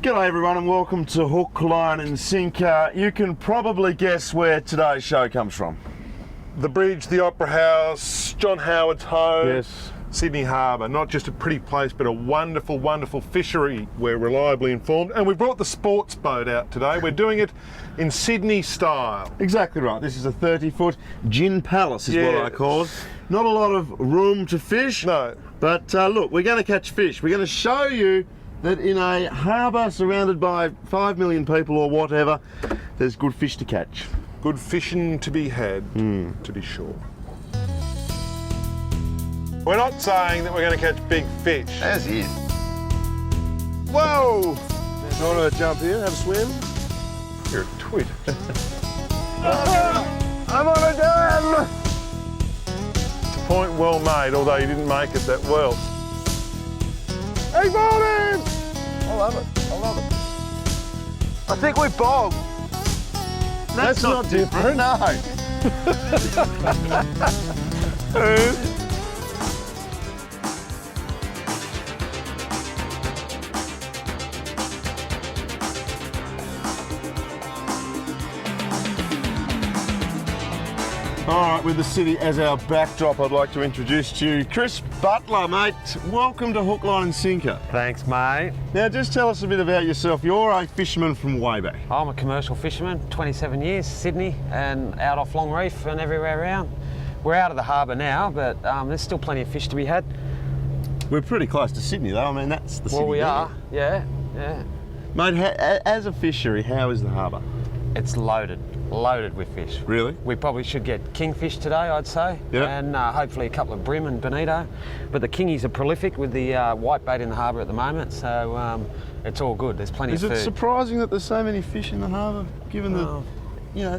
G'day everyone and welcome to Hook, Line and Sinker. You can probably guess where today's show comes from. The bridge, the Opera House, John Howard's home, Yes. Sydney Harbour. Not just a pretty place, but a wonderful, wonderful fishery, we're reliably informed. And we brought the sports boat out today. We're doing it in Sydney style. Exactly right. This is a 30-foot gin palace is what Yeah. I call it. Not a lot of room to fish. No. But look, we're going to catch fish. We're going to show you that in a harbour surrounded by 5 million people or whatever, there's good fish to catch. Good fishing to be had, to be sure. We're not saying that we're going to catch big fish. As is. Whoa! You want to jump here, have a swim? You're a twit. I'm on a dam! Point well made, although you didn't make it that well. Hey, Martin! I love it. I love it. I think we bogged. That's not different. No. All right, with the city as our backdrop, I'd like to introduce to you Chris Butler, mate. Welcome to Hook, Line and Sinker. Thanks, mate. Now, just tell us a bit about yourself. You're a fisherman from way back. I'm a commercial fisherman, 27 years, Sydney, and out off Long Reef and everywhere around. We're out of the harbour now, but there's still plenty of fish to be had. We're pretty close to Sydney, though. I mean, that's the city. Well, we are, yeah. Mate, as a fishery, how is the harbour? It's loaded with fish. Really? We probably should get kingfish today, I'd say, Yep. and hopefully a couple of bream and bonito. But the kingies are prolific with the whitebait in the harbour at the moment, so it's all good. There's plenty Is of it food. surprising that there's so many fish in the harbour, given the,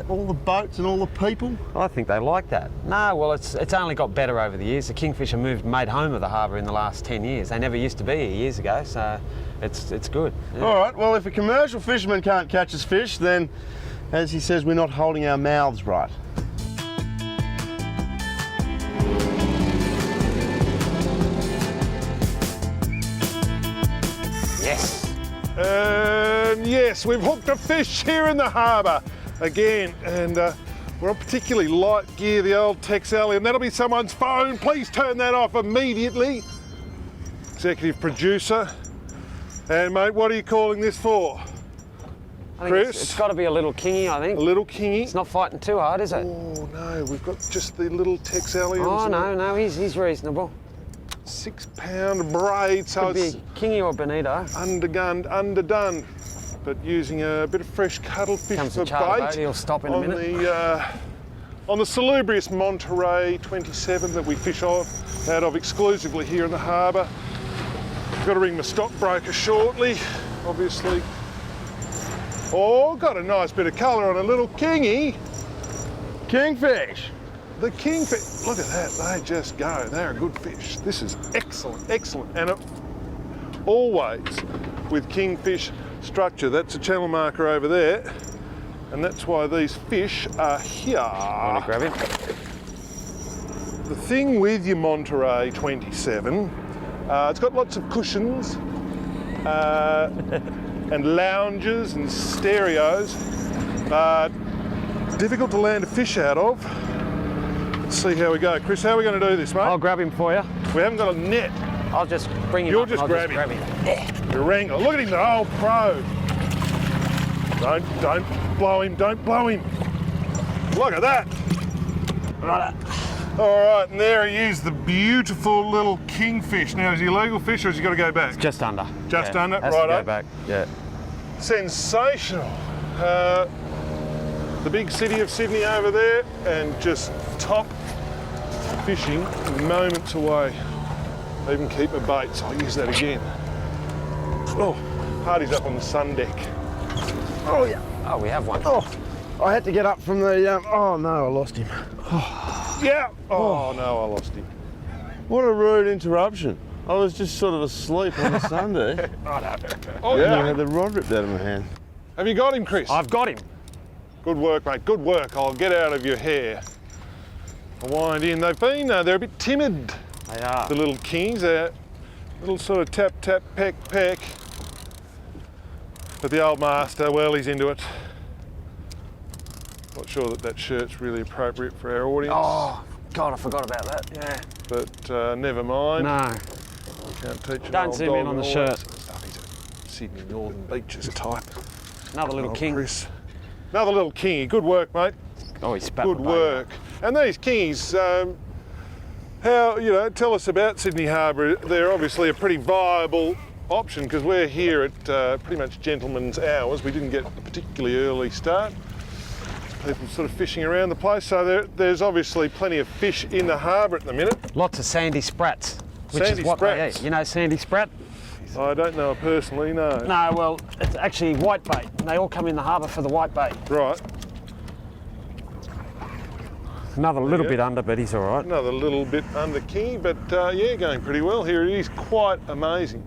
all the boats and all the people? I think they like that. No, well, it's only got better over the years. The kingfisher made home of the harbour in the last 10 years. They never used to be here years ago, so it's good. Yeah. All right, well, if a commercial fisherman can't catch us fish, then, as he says, we're not holding our mouths right. Yes. And yes, we've hooked a fish here in the harbour again, and we're on particularly light gear, the old Tex Alley, and that'll be someone's phone. Please turn that off immediately. Executive producer. And mate, what are you calling this for? I think Chris? it's got to be a little kingy, I think. A little kingy? It's not fighting too hard, is it? Oh no, we've got just the little Tex Alley. Oh, no, he's reasonable. 6 pound braid, so Could it's be kingy or bonito. undergunned, underdone, but using a bit of fresh cuttlefish Comes for the charter boat, bait. he'll stop in a minute. On the salubrious Monterey 27 that we fish out of exclusively here in the harbour. I've got to ring my stockbroker shortly, obviously. Oh, got a nice bit of colour on a little kingy. Kingfish! The kingfish, look at that, they just go. They're a good fish. This is excellent, excellent. And always with kingfish structure. That's a channel marker over there. And that's why these fish are here. Want to grab him? The thing with your Monterey 27, it's got lots of cushions and lounges and stereos, but difficult to land a fish out of. Let's see how we go. Chris, how are we going to do this, mate? I'll grab him for you. We haven't got a net. I'll just bring him You'll up just and I'll grab him. him. The wrangler. Look at him, the old pro. Don't blow him, don't blow him. Look at that. Right. All right, and there he is, the beautiful little kingfish. Now, is he a legal fish or has he got to go back? Just under. Just under, has to righto. go back. Yeah. Sensational. The big city of Sydney over there, and just top fishing moments away. I even keep my bait, so I'll use that again. Oh, party's up on the sun deck. Oh, yeah. Oh, we have one. Oh, I had to get up from the, oh no, I lost him. Yeah. Oh no, I lost him. What a rude interruption. I was just sort of asleep on the Sunday. Oh no. Oh Yeah, I yeah. had the rod ripped out of my hand. Have you got him, Chris? I've got him. Good work, mate. Good work. I'll get out of your hair. I'll wind in. They're a bit timid. They are. The little kings. They're little sort of tap, tap, peck, peck. But the old master, well, he's into it. Not sure that that shirt's really appropriate for our audience. Oh, God, I forgot about that, yeah. But never mind. No. Can't teach an Don't old zoom dog in on the all shirt. that. Oh, he's a Sydney Northern Beaches type. Another little king. Chris. Another little kingy. Good work, mate. Oh, he spat Good the boat work. And these kingies, how, you know, tell us about Sydney Harbour. They're obviously a pretty viable option because we're here at pretty much gentlemen's hours. We didn't get a particularly early start. People sort of fishing around the place, so there's obviously plenty of fish in the harbour at the minute. Lots of sandy sprats, which Sandy is what sprats. they eat. You know sandy sprat? I don't know personally, no. No, well, it's actually whitebait. They all come in the harbour for the whitebait. Right, Another little Yeah. bit under, but he's all right. another little bit under kingy, but yeah, going pretty well here. It is quite amazing.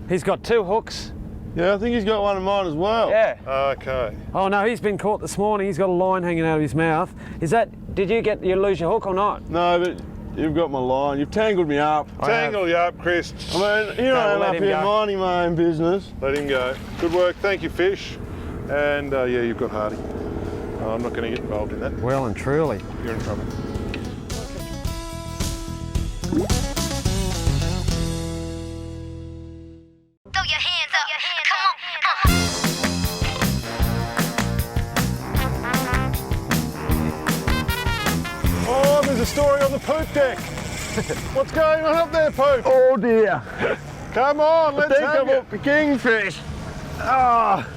He's got 2 hooks. Yeah, I think he's got one of mine as well. Yeah. Okay. Oh no, he's been caught this morning. He's got a line hanging out of his mouth. Is that? Did you lose your hook or not? No, but you've got my line. You've tangled me up. Tangle you up, Chris. I mean, here I am let up him here go. minding my own business. Let him go. Good work. Thank you, fish. And yeah, you've got Hardy. I'm not going to get involved in that. Well and truly. You're in trouble. Throw your hands up. Come on. Oh, there's a story on the poop deck. What's going on up there, Poop? Oh dear. Come on, let's Think have of it. a kingfish. Ah,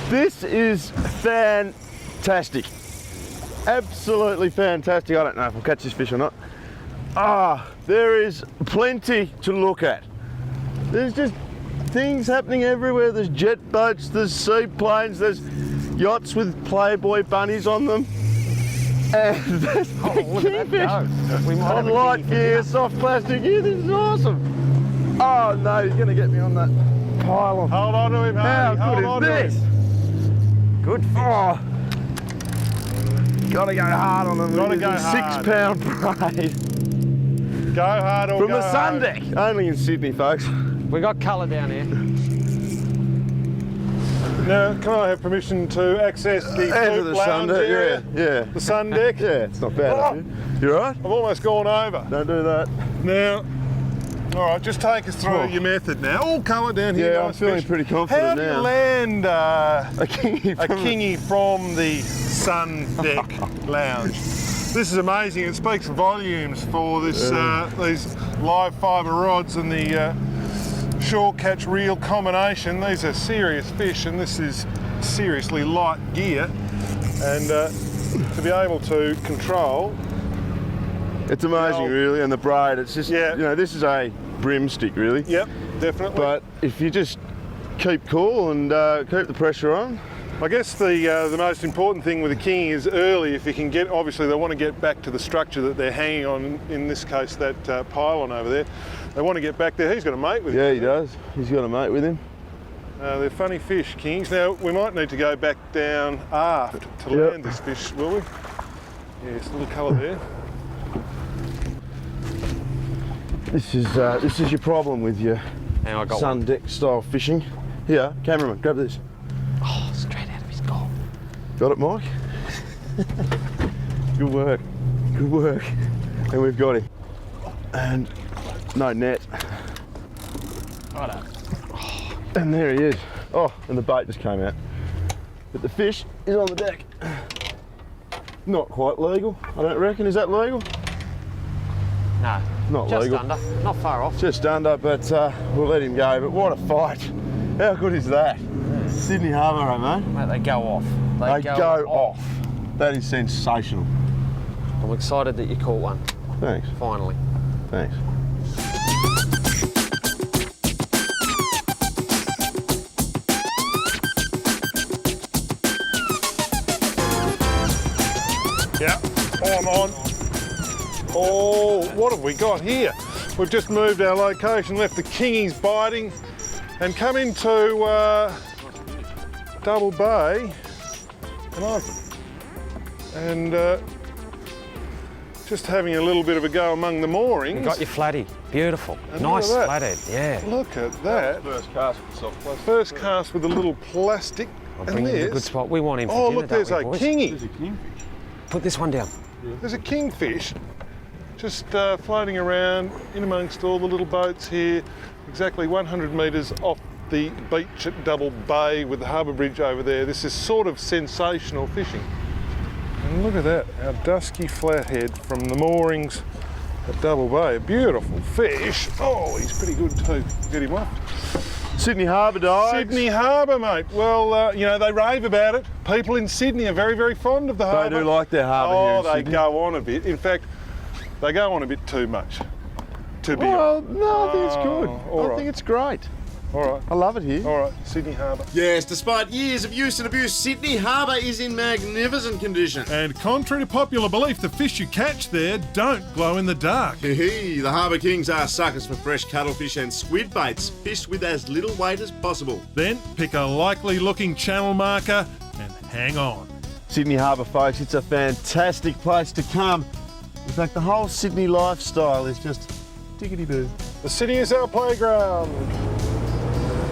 this is fantastic. Absolutely fantastic. I don't know if I'll catch this fish or not. Ah, there is plenty to look at. There's just things happening everywhere. There's jet boats, there's seaplanes, there's yachts with Playboy bunnies on them. And there's big look at that kingfish go. We might have on a light kingy for gear, dinner. soft plastic gear. This is awesome. Oh no, he's gonna get me on that pylon. Hold on to him, How Hardy. Hold on good to is him. this? Good fish. Oh, gotta go hard on them. Gotta It is go a hard. 6 pound braid Go hard or from go the sun home. deck. Only in Sydney, folks. We got colour down here. Now, can I have permission to access the Enter poop the sun lounge deck. area? Yeah. The sun deck? Yeah, it's not bad. up here. You alright? I've almost gone over. Don't do that. Now, all right, just take us through Oh. your method now. All colour down here. Yeah, I'm nice feeling fish. pretty confident How do you now. land A kingy. a kingy from the sun deck lounge? This is amazing. It speaks volumes for this these live fibre rods and the shore catch reel combination. These are serious fish, and this is seriously light gear. And to be able to control. It's amazing, No. really, and the braid. It's just, Yeah. you know, this is a brimstick, really. Yep, definitely. But if you just keep cool and keep the pressure on. I guess the most important thing with the king is early, if you can get, obviously they want to get back to the structure that they're hanging on, in this case that pylon over there. They want to get back there. He's got a mate with him. Yeah, he does. He's got a mate with him. They're funny fish, kings. Now, we might need to go back down aft to Yep. land this fish, will we? Yes, a little colour there. This is your problem with your And I got sun one. deck style fishing. Here, cameraman, grab this. Oh, straight out of his goal. Got it, Mike? Good work. Good work. And we've got him. And no net. Righto. And there he is. Oh, and the bait just came out. But the fish is on the deck. Not quite legal, I don't reckon. Is that legal? No, Not just legal. under. Not far off. Just under, but we'll let him go. But what a fight. How good is that? Sydney Harbour, mate. Mate, they go off. They go off. That is sensational. I'm excited that you caught one, Thanks. finally. Thanks. Yeah, I'm on. Oh, what have we got here? We've just moved our location, left the kingies biting, and come into Double Bay, and just having a little bit of a go among the moorings. You got your flatty, beautiful. And Nice look at that. flathead, yeah. Look at that. First cast with soft plastic. First cast with a little plastic. I'll And bring him to a good this. spot. We want him for Oh, dinner, look, there's don't a we, boys? kingy. Put this one down. There's a kingfish just floating around in amongst all the little boats here, exactly 100 metres off the beach at Double Bay with the harbour bridge over there. This is sort of sensational fishing. And look at that, our dusky flathead from the moorings at Double Bay. A beautiful fish. Oh, he's pretty good too. Get him off. Sydney Harbour, dogs. Sydney Harbour, mate. Well, you know, they rave about it. People in Sydney are very, very fond of the harbour. They do like their harbour here in Oh, they Sydney. go on a bit. In fact, they go on a bit too much. To be Well, no, I think it's good. all I right. think it's great. All right. I love it here. All right, Sydney Harbour. Yes, despite years of use and abuse, Sydney Harbour is in magnificent condition. And contrary to popular belief, the fish you catch there don't glow in the dark. Hee, the Harbour Kings are suckers for fresh cuttlefish and squid baits, fished with as little weight as possible. Then pick a likely looking channel marker and hang on. Sydney Harbour, folks, it's a fantastic place to come. In fact, the whole Sydney lifestyle is just diggity-boo. The city is our playground.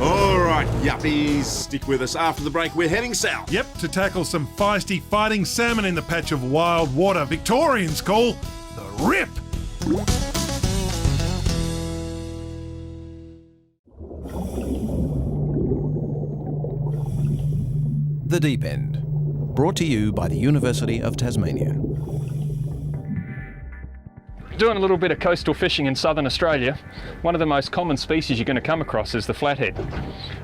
All right, yuppies, stick with us. After the break, we're heading south. Yep, to tackle some feisty fighting salmon in the patch of wild water Victorians call the Rip. The Deep End, brought to you by the University of Tasmania. Doing a little bit of coastal fishing in southern Australia, one of the most common species you're going to come across is the flathead.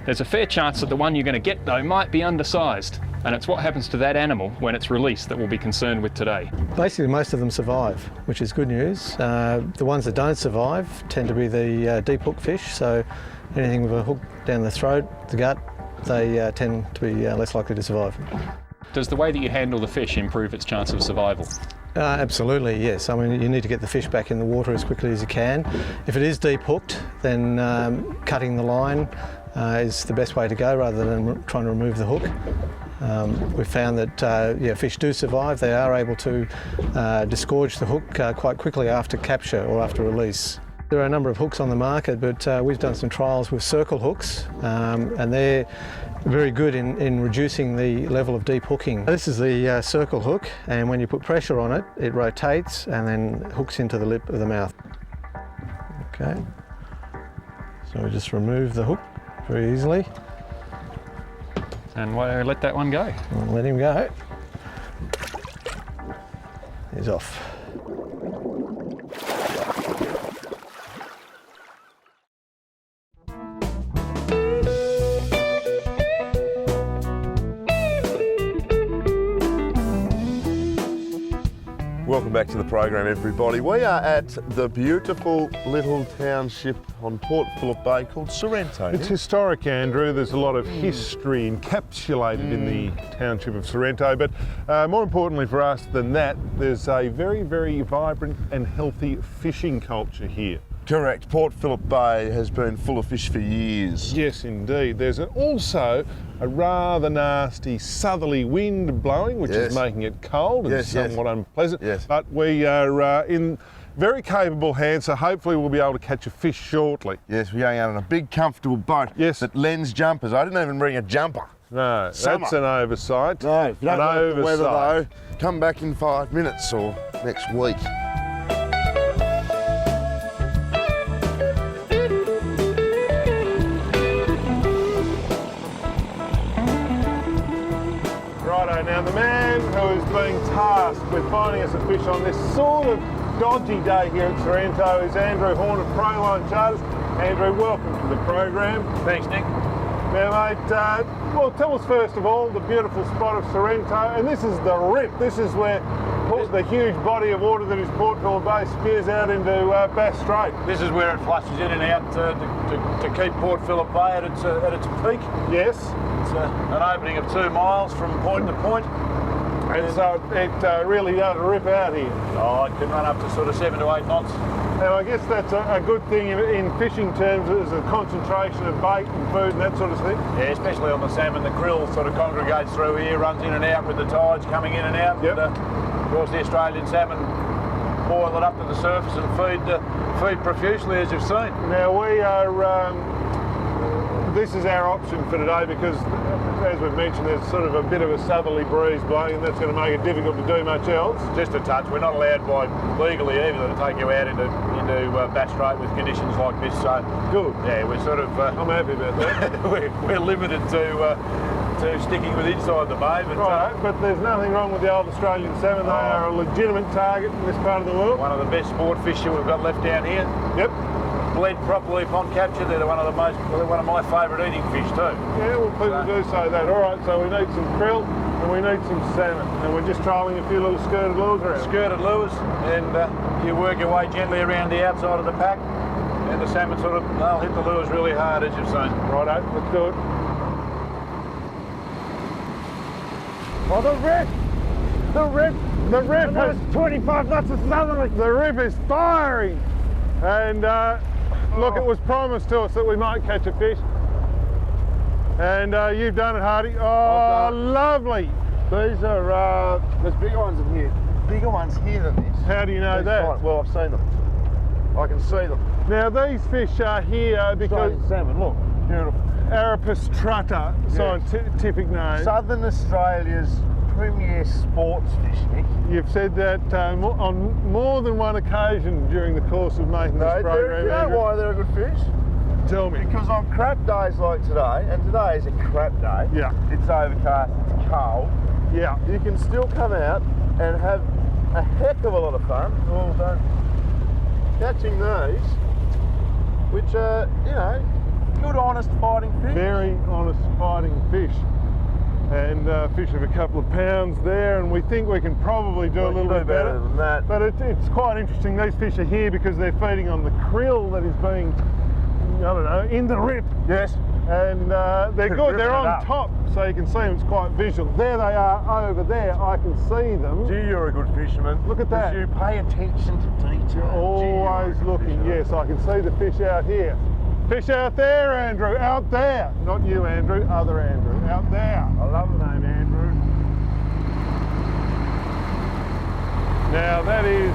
There's a fair chance that the one you're going to get though might be undersized, and it's what happens to that animal when it's released that we'll be concerned with today. Basically, most of them survive, which is good news. The ones that don't survive tend to be the deep hook fish, so anything with a hook down the throat, the gut, they tend to be less likely to survive. Does the way that you handle the fish improve its chance of survival? Absolutely, yes. I mean, you need to get the fish back in the water as quickly as you can. If it is deep hooked, then cutting the line is the best way to go rather than trying to remove the hook. We've found that fish do survive. They are able to disgorge the hook quite quickly after capture or after release. There are a number of hooks on the market, but we've done some trials with circle hooks, and they're very good in reducing the level of deep hooking. This is the circle hook, and when you put pressure on it, it rotates and then hooks into the lip of the mouth. Okay, so we just remove the hook very easily. And let that one go. And let him go. He's off. Welcome back to the program, everybody. We are at the beautiful little township on Port Phillip Bay called Sorrento. It's historic, Andrew. There's a lot of history encapsulated in the township of Sorrento, but more importantly for us than that, there's a very, very vibrant and healthy fishing culture here. Correct. Port Phillip Bay has been full of fish for years. Yes, indeed. There's also a rather nasty southerly wind blowing, which Yes. is making it cold and Yes, yes. somewhat unpleasant. Yes. But we are in very capable hands, so hopefully we'll be able to catch a fish shortly. Yes, we're going out on a big, comfortable boat Yes. that lends jumpers. I didn't even bring a jumper. No, Summer. that's an oversight. No, if you don't an like the weather oversight. though, come back in 5 minutes or next week. Righto, now the man who is being tasked with finding us a fish on this sort of dodgy day here at Sorrento is Andrew Horn of Proline Charters. Andrew, welcome to the program. Thanks, Nick. Now mate, well tell us first of all the beautiful spot of Sorrento, and this is the Rip. This is where the huge body of water that is Port Phillip Bay spears out into Bass Strait. This is where it flushes in and out to keep Port Phillip Bay at its peak. Yes. It's an opening of 2 miles from point to point. And so it really does rip out here. Oh, it can run up to sort of 7 to 8 knots. Now I guess that's a good thing in fishing terms, is a concentration of bait and food and that sort of thing. Yeah, especially on the salmon. The krill sort of congregates through here, runs in and out with the tides coming in and out. Yep. And, of course, the Australian salmon boil it up to the surface and feed profusely, as you've seen. Now we are, this is our option for today because, as we've mentioned, there's sort of a bit of a southerly breeze blowing, and that's going to make it difficult to do much else. Just a touch. We're not allowed by legally either to take you out into Bass Strait with conditions like this. So Good. yeah, we're sort of. I'm happy about that. we're limited to sticking with inside the bay. But, Right, but there's nothing wrong with the old Australian salmon. They are a legitimate target in this part of the world. one of the best sport fish that we've got left down here. Yep. Bled properly upon capture. They're one of my favourite eating fish too. Yeah, well, people do say that. All right, so we need some krill and we need some salmon, and we're just trolling a few little skirted lures around. Skirted lures, and you work your way gently around the outside of the pack, and the salmon they'll hit the lures really hard, as you've seen. Righto, let's do it. Oh, the rip has 25 knots of southerly. The rip is firing, and look, it was promised to us that we might catch a fish, and you've done it, Hardy. Oh, lovely. These are, there's bigger ones in here. Bigger ones here than this. How do you know that? Well, I've seen them. I can see them. Now these fish are here because Australian salmon, look, beautiful. Arapus trutta, scientific name. Southern Australia's premier sports fish, Nick. You've said that on more than one occasion during the course of making this program. You know Andrew. why they're a good fish? Tell me. Because on crap days like today, and today is a crap day. Yeah. It's overcast, it's cold. Yeah. You can still come out and have a heck of a lot of fun. Well done. Catching these, which are, you know, good, honest fighting fish. Very honest fighting fish. And fish of a couple of pounds there, and we think we can probably do a little bit better than that. But it's quite interesting. These fish are here because they're feeding on the krill that is being, I don't know, in the rip. Yes. And they're good. Ripping They're it on up. top, so you can see them. It's quite visual. There they are over there. I can see them. Gee, you're a good fisherman. Look at that. You pay attention to detail. Always looking. Yes, I can see the fish out here. Fish out there, Andrew. Out there. Not you, Andrew. Other Andrew. Out there. I love the name, Andrew. Now that is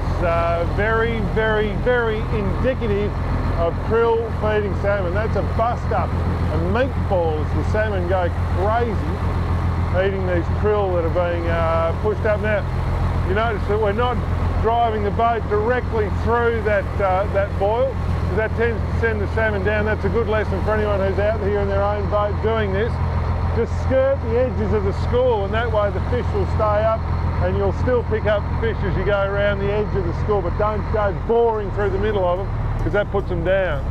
very, very, very indicative of krill feeding salmon. That's a bust up, a meatball as the salmon go crazy eating these krill that are being pushed up. Now, you notice that we're not driving the boat directly through that boil, because that tends to send the salmon down. That's a good lesson for anyone who's out here in their own boat doing this. Just skirt the edges of the school, and that way the fish will stay up, and you'll still pick up fish as you go around the edge of the school, but don't go boring through the middle of them, because that puts them down.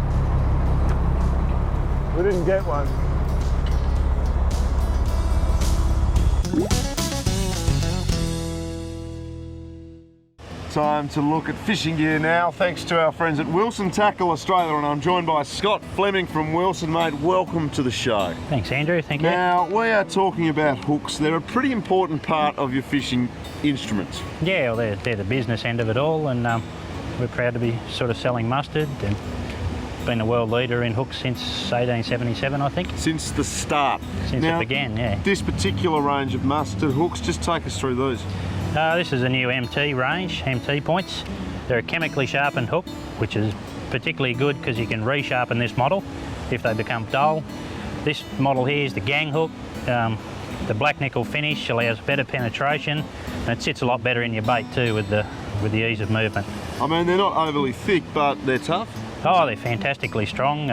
We didn't get one. Time to look at fishing gear now, thanks to our friends at Wilson Tackle Australia, and I'm joined by Scott Fleming from Wilson. Mate, welcome to the show. Thanks, Andrew. Thank you. Now, we are talking about hooks. They're a pretty important part of your fishing instruments. Yeah, well, they're the business end of it all, and we're proud to be sort of selling mustard and been a world leader in hooks since 1877, I think. Since the start. Since now, it began, yeah. This particular range of mustard hooks, just take us through these. This is a new MT range, MT points. They're a chemically sharpened hook, which is particularly good because you can resharpen this model if they become dull. This model here is the gang hook. The black nickel finish allows better penetration, and it sits a lot better in your bait too with the ease of movement. I mean, they're not overly thick, but they're tough. Oh, they're fantastically strong.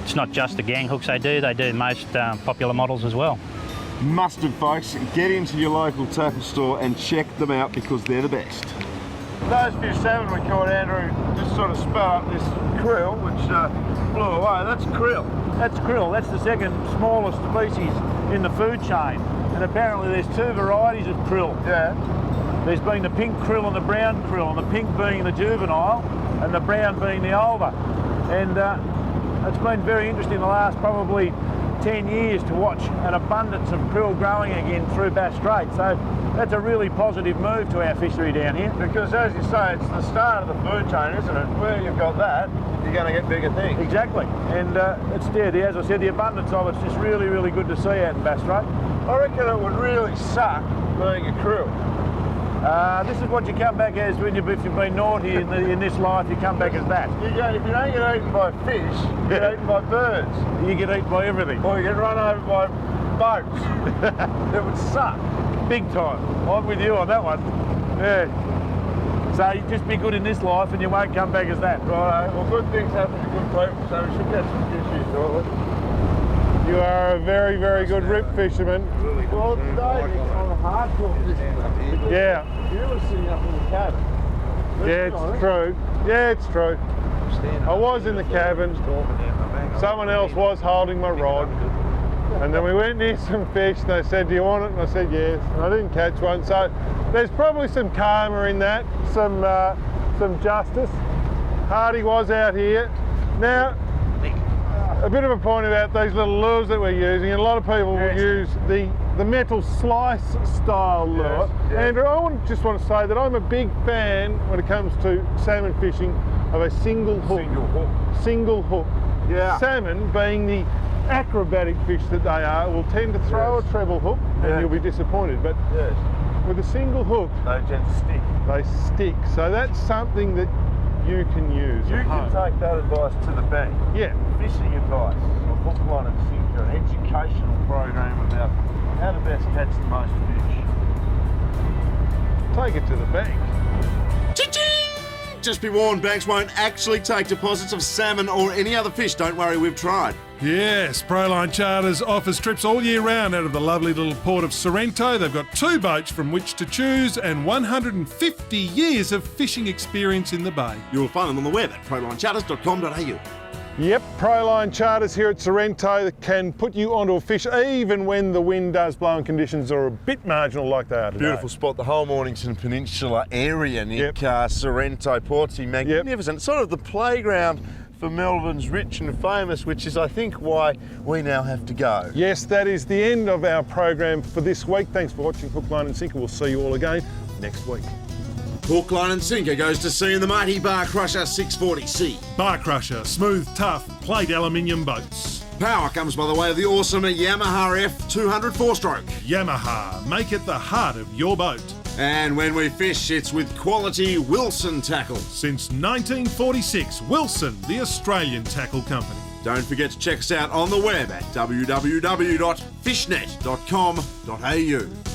It's not just the gang hooks they do most popular models as well. Mustard, folks, get into your local tackle store and check them out because they're the best. Those fish salmon we caught, Andrew, just sort of spun up this krill, which blew away. That's krill. That's krill. That's the second smallest species in the food chain. And apparently there's two varieties of krill. Yeah. There's been the pink krill and the brown krill, and the pink being the juvenile and the brown being the older. And it's been very interesting the last probably 10 years to watch an abundance of krill growing again through Bass Strait. So that's a really positive move to our fishery down here. Because as you say, it's the start of the food chain, isn't it? Where you've got that, you're going to get bigger things. Exactly. And it's there, as I said, the abundance of it's just really, really good to see out in Bass Strait. I reckon it would really suck being a krill. This is what you come back as if you've been naughty in this life. You come back as that. If you don't get eaten by fish, you get eaten by birds. You get eaten by everything. Or you get run over by boats. It would suck. Big time. I'm with you on that one. Yeah. So you just be good in this life and you won't come back as that. Right. Well, good things happen to good people, so we should get some fish here shortly. You are a very, very good rip fisherman. Well, today it's on a hardcore fishing. Yeah. You were sitting up in the cabin. Yeah, it's true. Yeah, it's true. I was in the cabin. Someone else was holding my rod. And then we went near some fish and they said, do you want it? And I said yes. And I didn't catch one. So there's probably some karma in that, some justice. Hardy was out here. Now, a bit of a point about these little lures that we're using. A lot of people will use the metal slice style lure. Yes. Andrew, I just want to say that I'm a big fan when it comes to salmon fishing of a single hook. Single hook. Yeah. Salmon, being the acrobatic fish that they are, will tend to throw a treble hook and you'll be disappointed. But with a single hook, they tend to stick. They stick. So that's something that you can use. You can take that advice to the bank. Yeah. Fishing advice on Hook, Line and Sinker, an educational program about how to best catch the most fish. Take it to the bank. Just be warned, banks won't actually take deposits of salmon or any other fish. Don't worry, we've tried. Yes, Proline Charters offers trips all year round out of the lovely little port of Sorrento. They've got 2 boats from which to choose and 150 years of fishing experience in the bay. You'll find them on the web at prolinecharters.com.au. Yep, Proline Charters here at Sorrento can put you onto a fish even when the wind does blow and conditions are a bit marginal like they are today. Beautiful spot, the whole Mornington Peninsula area near Sorrento Portsea. Magnificent. It's sort of the playground for Melbourne's rich and famous, which is, I think, why we now have to go. Yes, that is the end of our program for this week. Thanks for watching Hook, Line and Sinker. We'll see you all again next week. Hook, Line and Sinker goes to sea in the mighty Bar Crusher 640C. Bar Crusher, smooth, tough, plate aluminium boats. Power comes by the way of the awesome Yamaha F200 4-stroke. Yamaha, make it the heart of your boat. And when we fish, it's with quality Wilson tackle. Since 1946, Wilson, the Australian tackle company. Don't forget to check us out on the web at www.fishnet.com.au.